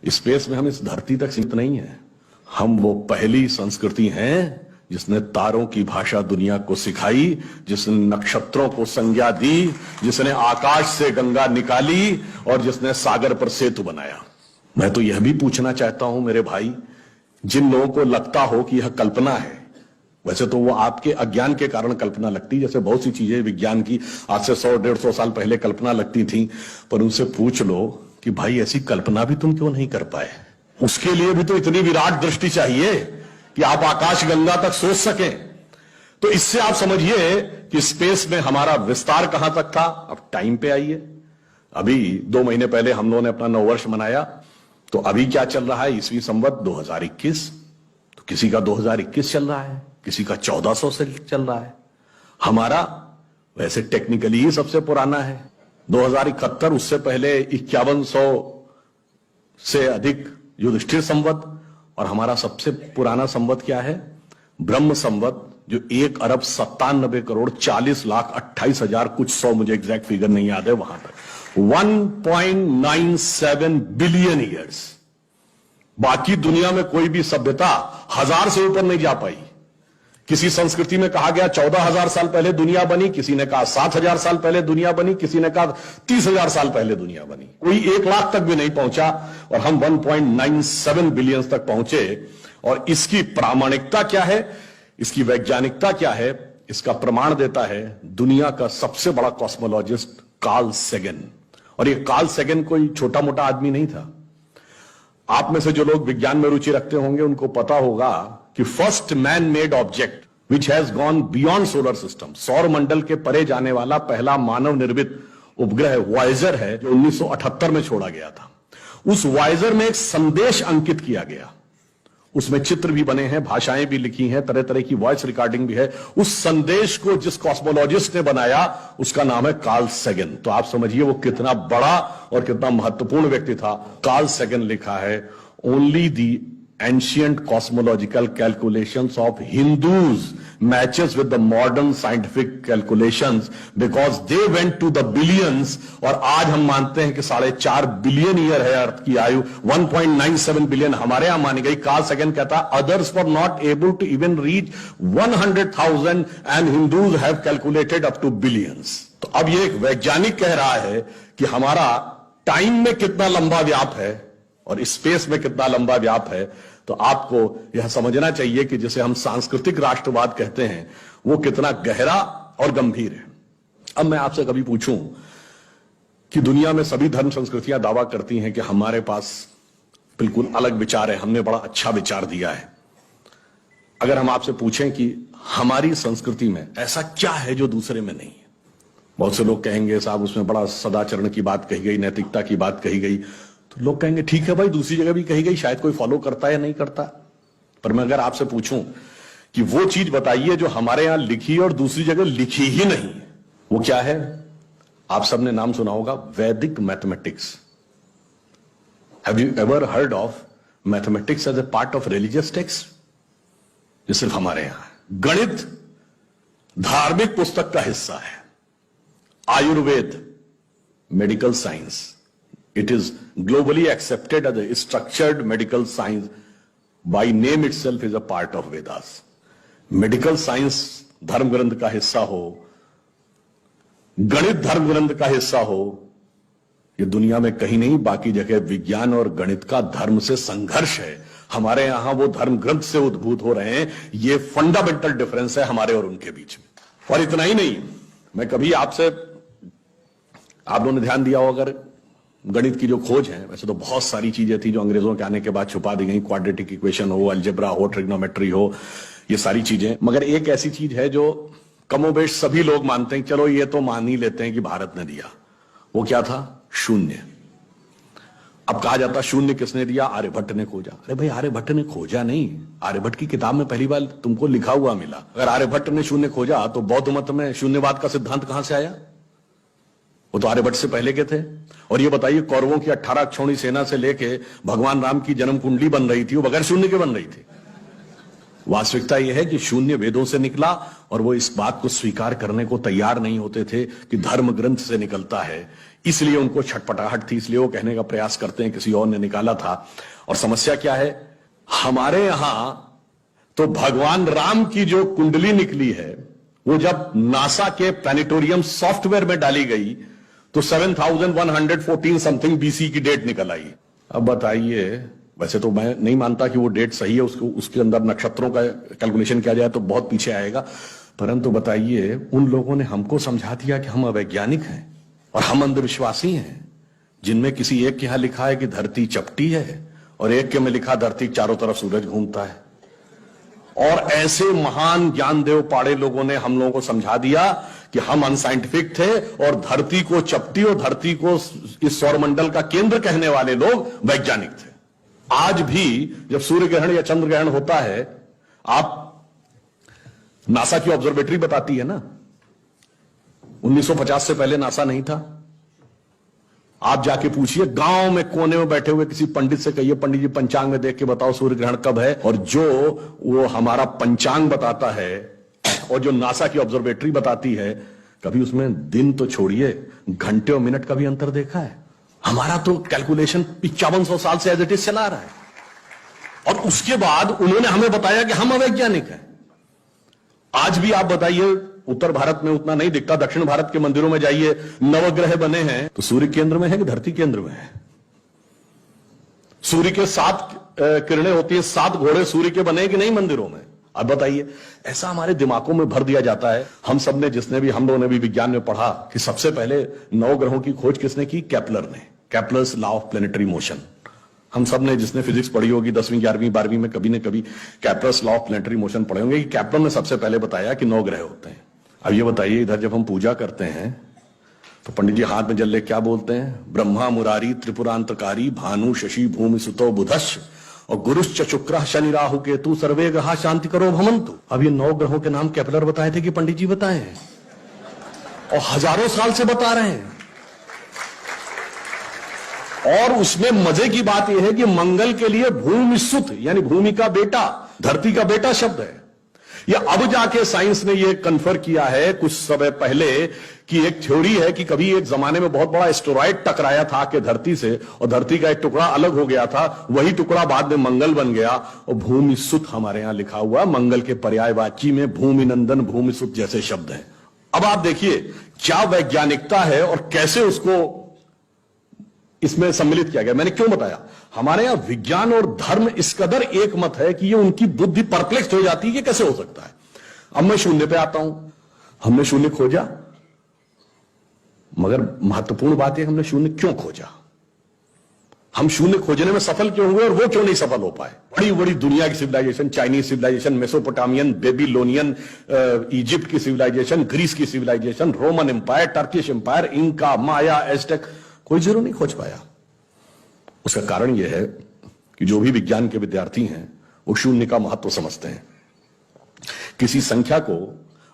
Space में हम इस धरती तक सीमित नहीं है। हम वो पहली संस्कृति हैं जिसने तारों की भाषा दुनिया को सिखाई, जिसने नक्षत्रों को संज्ञा दी, जिसने आकाश से गंगा निकाली और जिसने सागर पर सेतु बनाया। मैं तो यह भी पूछना चाहता हूं मेरे भाई, जिन लोगों को लगता हो कि यह कल्पना है, वैसे तो वो आपके अज्ञान के कारण कल्पना लगती, जैसे बहुत सी चीजें विज्ञान की आज से 100-150 साल पहले कल्पना लगती थी, पर उनसे पूछ लो कि भाई ऐसी कल्पना भी तुम क्यों नहीं कर पाए। उसके लिए भी तो इतनी विराट दृष्टि चाहिए कि आप आकाश गंगा तक सोच सकें। तो इससे आप समझिए कि स्पेस में हमारा विस्तार कहां तक था। अब टाइम पे आइए, अभी 2 महीने पहले हम लोगों ने अपना नववर्ष मनाया, तो अभी क्या चल रहा है, ईस्वी संवत 2021। तो किसी का 2021 चल रहा है, किसी का 1400 से चल रहा है। हमारा वैसे टेक्निकली ही सबसे पुराना है 2071, उससे पहले 5100 से अधिक युधिष्ठिर संवत, और हमारा सबसे पुराना संवत क्या है, ब्रह्म संवत, जो 1,97,40,28,000 कुछ 100, मुझे एग्जैक्ट फिगर नहीं याद है, वहां तक 1.97 बिलियन ईयर्स। बाकी दुनिया में कोई भी सभ्यता 1000 से ऊपर नहीं जा पाई। किसी संस्कृति में कहा गया 14,000 साल पहले दुनिया बनी, किसी ने कहा 7,000 साल पहले दुनिया बनी, किसी ने कहा 30,000 साल पहले दुनिया बनी। कोई 1 लाख तक भी नहीं पहुंचा और हम 1.97 बिलियन तक पहुंचे। और इसकी प्रामाणिकता क्या है, इसकी वैज्ञानिकता क्या है, इसका प्रमाण देता है दुनिया का सबसे बड़ा कॉस्मोलॉजिस्ट कार्ल सेगन। और ये कार्ल सेगन कोई छोटा मोटा आदमी नहीं था। आप में से जो लोग विज्ञान में रुचि रखते होंगे उनको पता होगा कि first man made object which has gone beyond solar system, सौर मंडल के परे जाने वाला पहला मानव निर्मित उपग्रह वॉयेजर है, जो 1978 में छोड़ा गया था। उस वॉयेजर में एक संदेश अंकित किया गया, उसमें चित्र भी बने हैं, भाषाएं भी लिखी हैं, तरह तरह की वॉइस रिकॉर्डिंग भी है। उस संदेश को जिस कॉस्मोलॉजिस्ट ने बनाया उसका नाम है कार्ल सेगन। तो आप समझिए वो कितना बड़ा और कितना महत्वपूर्ण व्यक्ति था। कार्ल सेगन लिखा है, only the ancient cosmological calculations of Hindus matches with the modern scientific calculations because they went to the billions। और आज हम मानते हैं कि 4.5 बिलियन ईयर है अर्थ की आयु, 1.97 बिलियन हमारे यहां मानी गई। कार्ल सेगन कहता है others were not able to even reach 100,000 and Hindus have calculated up to billions। तो अब ये एक वैज्ञानिक कह रहा है कि हमारा टाइम में कितना लंबा व्याप है और स्पेस में कितना लंबा व्याप है। तो आपको यह समझना चाहिए कि जिसे हम सांस्कृतिक राष्ट्रवाद कहते हैं वो कितना गहरा और गंभीर है। अब मैं आपसे कभी पूछूं कि दुनिया में सभी धर्म संस्कृतियां दावा करती हैं कि हमारे पास बिल्कुल अलग विचार है, हमने बड़ा अच्छा विचार दिया है। अगर हम आपसे पूछें कि हमारी संस्कृति में ऐसा क्या है जो दूसरे में नहीं है, बहुत से लोग कहेंगे साहब उसमें बड़ा सदाचरण की बात कही गई, नैतिकता की बात कही गई। तो लोग कहेंगे ठीक है भाई, दूसरी जगह भी कही गई, शायद कोई फॉलो करता है या नहीं करता। पर मैं अगर आपसे पूछूं कि वो चीज बताइए जो हमारे यहां लिखी और दूसरी जगह लिखी ही नहीं, वो क्या है? आप सबने नाम सुना होगा, Vedic mathematics. Have you ever heard of mathematics as a part of religious text? ये सिर्फ हमारे यहां है। गणित धार्मिक पुस्तक का हिस्सा है। Ayurveda medical science, it is globally accepted as a structured medical science, by name itself is a part of Vedas। Medical science धर्म ग्रंथ का हिस्सा हो, गणित धर्म ग्रंथ का हिस्सा हो, ये दुनिया में कहीं नहीं। बाकी जगह विज्ञान और गणित का धर्म से संघर्ष है, हमारे यहां वो धर्म ग्रंथ से उद्भूत हो रहे हैं। ये फंडामेंटल डिफरेंस है हमारे और उनके बीच में। और इतना ही नहीं, मैं कभी आपसे, आप लोगों ने ध्यान दिया हो अगर गणित की जो खोज है, वैसे तो बहुत सारी चीजें थी जो अंग्रेजों के आने के बाद छुपा दी गई, क्वाड्रेटिक इक्वेशन हो, अलजेब्रा हो, ट्रिग्नोमेट्री हो, ये सारी चीजें। मगर एक ऐसी चीज है जो कमोबेश सभी लोग मानते हैं, चलो ये तो मान ही लेते हैं कि भारत ने दिया। वो क्या था? शून्य। अब कहा जाता शून्य किसने दिया? आर्यभट्ट ने खोजा। अरे भाई आर्यभट्ट ने खोजा नहीं, आर्यभट्ट की किताब में पहली बार तुमको लिखा हुआ मिला। अगर आर्यभट्ट ने शून्य खोजा तो बौद्ध मत में शून्यवाद का सिद्धांत कहां से आया? वो तो आर्यभट्ट से पहले के थे। और ये बताइए कौरवों की 18 अक्षौणी सेना से लेके भगवान राम की जन्म कुंडली बन रही थी, वो बगैर शून्य के बन रही थी। वास्तविकता यह है कि शून्य वेदों से निकला और वो इस बात को स्वीकार करने को तैयार नहीं होते थे कि धर्म ग्रंथ से निकलता है। इसलिए उनको छटपटाहट थी, इसलिए वो कहने का प्रयास करते हैं किसी और ने निकाला था। और समस्या क्या है, हमारे यहां तो भगवान राम की जो कुंडली निकली है वो जब नासा के प्लैनेटोरियम सॉफ्टवेयर में डाली गई तो 7114 समथिंग बीसी की डेट निकल आई। अब बताइए, वैसे तो मैं नहीं मानता कि वो डेट सही है, उसके अंदर नक्षत्रों का कैलकुलेशन किया जाए तो बहुत पीछे आएगा, परंतु बताइए उन लोगों ने हमको समझा दिया कि हम अवैज्ञानिक हैं और हम अंधविश्वासी हैं, जिनमें किसी एक के यहां लिखा है कि धरती चपटी है और एक के में लिखा धरती के चारों तरफ सूरज घूमता है। और ऐसे महान ज्ञानदेव पाड़े लोगों ने हम लोगों को समझा दिया कि हम अनसाइंटिफिक थे और धरती को चपटी और धरती को इस सौरमंडल का केंद्र कहने वाले लोग वैज्ञानिक थे। आज भी जब सूर्य ग्रहण या चंद्र ग्रहण होता है, आप नासा की ऑब्जर्वेटरी बताती है ना, 1950 से पहले नासा नहीं था। आप जाके पूछिए, गांव में कोने में बैठे हुए किसी पंडित से कहिए, पंडित जी पंचांग में देख के बताओ सूर्य ग्रहण कब है, और जो वो हमारा पंचांग बताता है और जो नासा की ऑब्जर्वेटरी बताती है, कभी उसमें दिन तो छोड़िए घंटे और मिनट का भी अंतर देखा है? हमारा तो कैलकुलेशन 5500 साल से एज इट इज चला रहा है, और उसके बाद उन्होंने हमें बताया कि हम अवैज्ञानिक हैं। आज भी आप बताइए, उत्तर भारत में उतना नहीं दिखता, दक्षिण भारत के मंदिरों में जाइए, नवग्रह बने हैं तो सूर्य केंद्र में है कि धरती केंद्र में है? सूर्य के 7 किरणें होती है, 7 घोड़े सूर्य के बने कि नहीं मंदिरों में? अब बताइए, ऐसा हमारे दिमागों में भर दिया जाता है। हम सब ने, हम लोगों ने भी विज्ञान में पढ़ा कि सबसे पहले 9 ग्रहों की खोज किसने की? केपलर ने, Kepler's law of planetary motion. हम सब ने, जिसने फिजिक्स पढ़ी होगी 10वीं 11वीं 12वीं में, कभी न कभी Kepler's law of planetary motion पढ़े होंगे कि केपलर ने सबसे पहले बताया कि 9 ग्रह होते हैं। अब ये बताइए, इधर जब हम पूजा करते हैं तो पंडित जी हाथ में जल ले क्या बोलते हैं? ब्रह्मा मुरारी त्रिपुरांतकारी भानु शशि भूमि सुतो बुधश्च और गुरुश्च शुक्र शनि राहु केतु सर्वे ग्रहा शांति करो भवन्तु। अब ये 9 ग्रहों के नाम केपलर बताए थे कि पंडित जी बताए हैं? और हजारों साल से बता रहे हैं। और उसमें मजे की बात यह है कि मंगल के लिए भूमि सुत, यानी भूमि का बेटा, धरती का बेटा शब्द है। या अब जाके साइंस ने यह कन्फर्म किया है कुछ समय पहले कि एक थ्योरी है कि कभी एक जमाने में बहुत बड़ा एस्टेरॉयड टकराया था कि धरती से, और धरती का एक टुकड़ा अलग हो गया था, वही टुकड़ा बाद में मंगल बन गया। और भूमि सुत हमारे यहां लिखा हुआ, मंगल के पर्यायवाची में भूमि नंदन भूमि सुत जैसे शब्द हैं। अब आप देखिए क्या वैज्ञानिकता है और कैसे उसको इसमें सम्मिलित किया गया। मैंने क्यों बताया, हमारे यहां विज्ञान और धर्म इस कदर एक मत है कि ये उनकी बुद्धि परप्लेक्स हो जाती है कि कैसे हो सकता है। अब मैं शून्य पे आता हूं। हमने शून्य खोजा, मगर महत्वपूर्ण बात है हमने शून्य क्यों खोजा? हम शून्य खोजने में सफल क्यों हुए और वो क्यों नहीं सफल हो पाए? बड़ी बड़ी दुनिया की civilisation, Chinese civilisation, Mesopotamian, Babylonian, Egypt की सिविलाइजेशन, ग्रीस की civilisation, Roman empire, Turkish empire, Inca, Maya, Aztec, कोई जरूर नहीं खोज पाया। उसका कारण यह है कि जो भी विज्ञान के विद्यार्थी हैं वो शून्य का महत्व समझते हैं। किसी संख्या को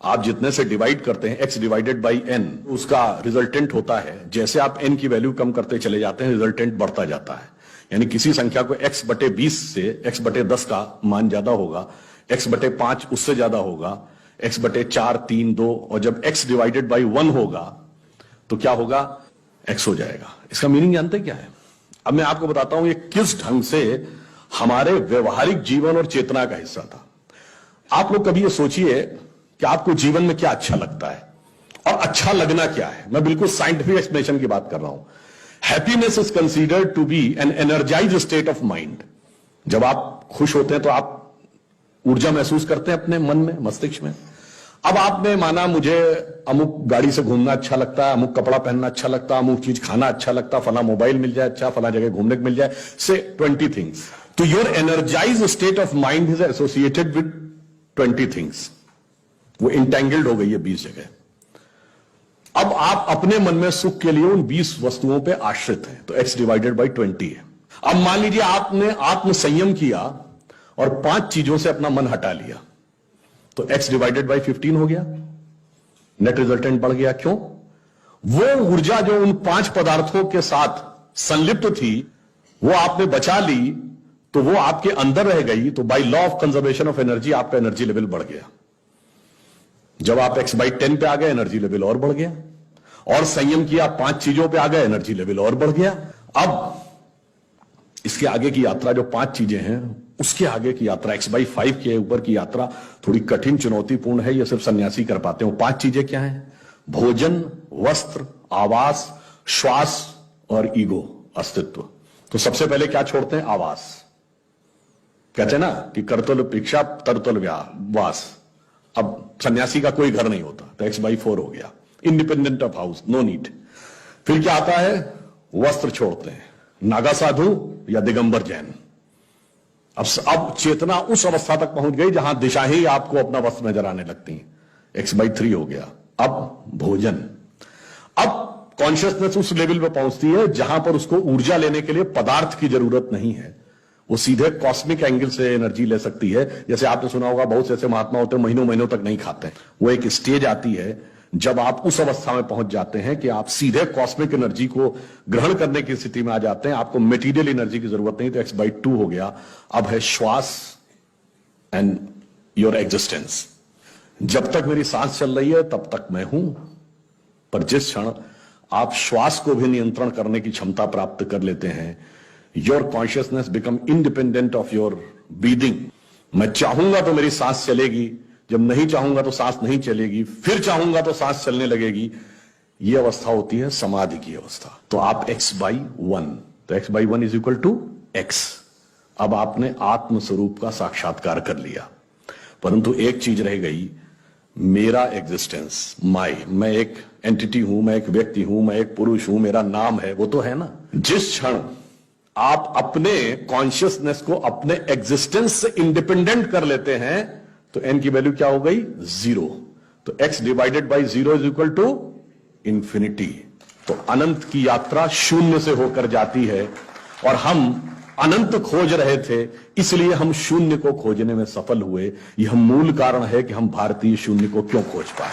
आप जितने से डिवाइड करते हैं, x डिवाइडेड बाई n, उसका रिजल्टेंट होता है। जैसे आप n की वैल्यू कम करते चले जाते हैं, रिजल्टेंट बढ़ता जाता है। यानी किसी संख्या को x बटे 20 से x बटे 10 का मान ज्यादा होगा, x बटे 5 उससे ज्यादा होगा, x बटे 4, 3, 2, और जब x डिवाइडेड बाई 1 होगा तो क्या होगा? x हो जाएगा। इसका मीनिंग जानते क्या है? अब मैं आपको बताता हूं ये किस ढंग से हमारे व्यवहारिक जीवन और चेतना का हिस्सा था। आप लोग कभी ये सोचिए कि आपको जीवन में क्या अच्छा लगता है और अच्छा लगना क्या है। मैं बिल्कुल साइंटिफिक एक्सप्लेनेशन की बात कर रहा हूं। Happiness is considered to be an energised state of mind. जब आप खुश होते हैं तो आप ऊर्जा महसूस करते हैं अपने मन में, मस्तिष्क में। अब आपने माना मुझे अमुक गाड़ी से घूमना अच्छा लगता है, अमुक कपड़ा पहनना अच्छा लगता है, अमुक चीज खाना अच्छा लगता है, फला मोबाइल मिल जाए अच्छा, फला जगह घूमने को मिल जाए, से 20 थिंग्स। तो your energised state of mind is associated with 20 things. वो इंटेंगल्ड हो गई है 20 जगह। अब आप अपने मन में सुख के लिए उन 20 वस्तुओं पे आश्रित हैं, तो x डिवाइडेड बाई 20 है। अब मान लीजिए आपने आत्म संयम किया और 5 चीजों से अपना मन हटा लिया, तो x डिवाइडेड बाई 15 हो गया। नेट रिजल्टेंट बढ़ गया। क्यों? वो ऊर्जा जो उन 5 पदार्थों के साथ संलिप्त थी वो आपने बचा ली, तो वो आपके अंदर रह गई। तो by law of conservation of energy आपका एनर्जी लेवल बढ़ गया। जब आप x बाई 10 पे आ गए, एनर्जी लेवल और बढ़ गया। और संयम किया, 5 चीजों पे आ गए, एनर्जी लेवल और बढ़ गया। अब इसके आगे की यात्रा जो 5 चीजें हैं, उसके आगे की यात्रा x/5 के ऊपर की यात्रा थोड़ी कठिन चुनौतीपूर्ण है, यह सिर्फ सन्यासी कर पाते हैं। 5 चीजें क्या हैं? भोजन, वस्त्र, आवास, श्वास और ईगो, अस्तित्व। तो सबसे पहले क्या छोड़ते हैं? आवास। कहते हैं ना कि करतल भिक्षा तरतल वास। अब सन्यासी का कोई घर नहीं होता, तो x/4 हो गया, independent of house, no need. फिर क्या आता है? वस्त्र छोड़ते हैं, नागा साधु या दिगंबर जैन। अब चेतना उस अवस्था तक पहुंच गई जहां दिशा ही आपको अपना वस्त्र नजर आने लगती है, x/3 हो गया। अब भोजन, अब कॉन्शियसनेस उस लेवल पे पहुंचती है जहां पर उसको ऊर्जा लेने के लिए पदार्थ की जरूरत नहीं है, वो सीधे कॉस्मिक एंगल से एनर्जी ले सकती है। जैसे आपने सुना होगा, बहुत से ऐसे महात्मा होते हैं महीनों महीनों तक नहीं खाते। वो एक स्टेज आती है जब आप उस अवस्था में पहुंच जाते हैं कि आप सीधे कॉस्मिक एनर्जी को ग्रहण करने की स्थिति में आ जाते हैं, आपको मटेरियल एनर्जी की जरूरत नहीं। तो x/2 हो गया। अब है श्वास एंड योर एग्जिस्टेंस। जब तक मेरी सांस चल रही है तब तक मैं हूं, पर जिस क्षण आप श्वास को भी नियंत्रण करने की क्षमता प्राप्त कर लेते हैं, your consciousness become independent of your breathing. मैं चाहूंगा तो मेरी सांस चलेगी, जब नहीं चाहूंगा तो सांस नहीं चलेगी, फिर चाहूंगा तो सांस चलने लगेगी। यह अवस्था होती है समाधि की अवस्था। तो आप x/1, तो x/1 is equal to x। अब आपने आत्म स्वरूप का साक्षात्कार कर लिया, परंतु एक चीज रह गई, मेरा एग्जिस्टेंस, मैं एक एंटिटी हूं, मैं एक व्यक्ति हूं, मैं एक पुरुष हूं, मेरा नाम है, वो तो है ना। जिस क्षण आप अपने कॉन्शियसनेस को अपने एग्जिस्टेंस से इंडिपेंडेंट कर लेते हैं, तो n की वैल्यू क्या हो गई? 0। तो x/0 is equal to infinity. तो अनंत की यात्रा शून्य से होकर जाती है, और हम अनंत खोज रहे थे, इसलिए हम शून्य को खोजने में सफल हुए। यह मूल कारण है कि हम भारतीय शून्य को क्यों खोज पाए।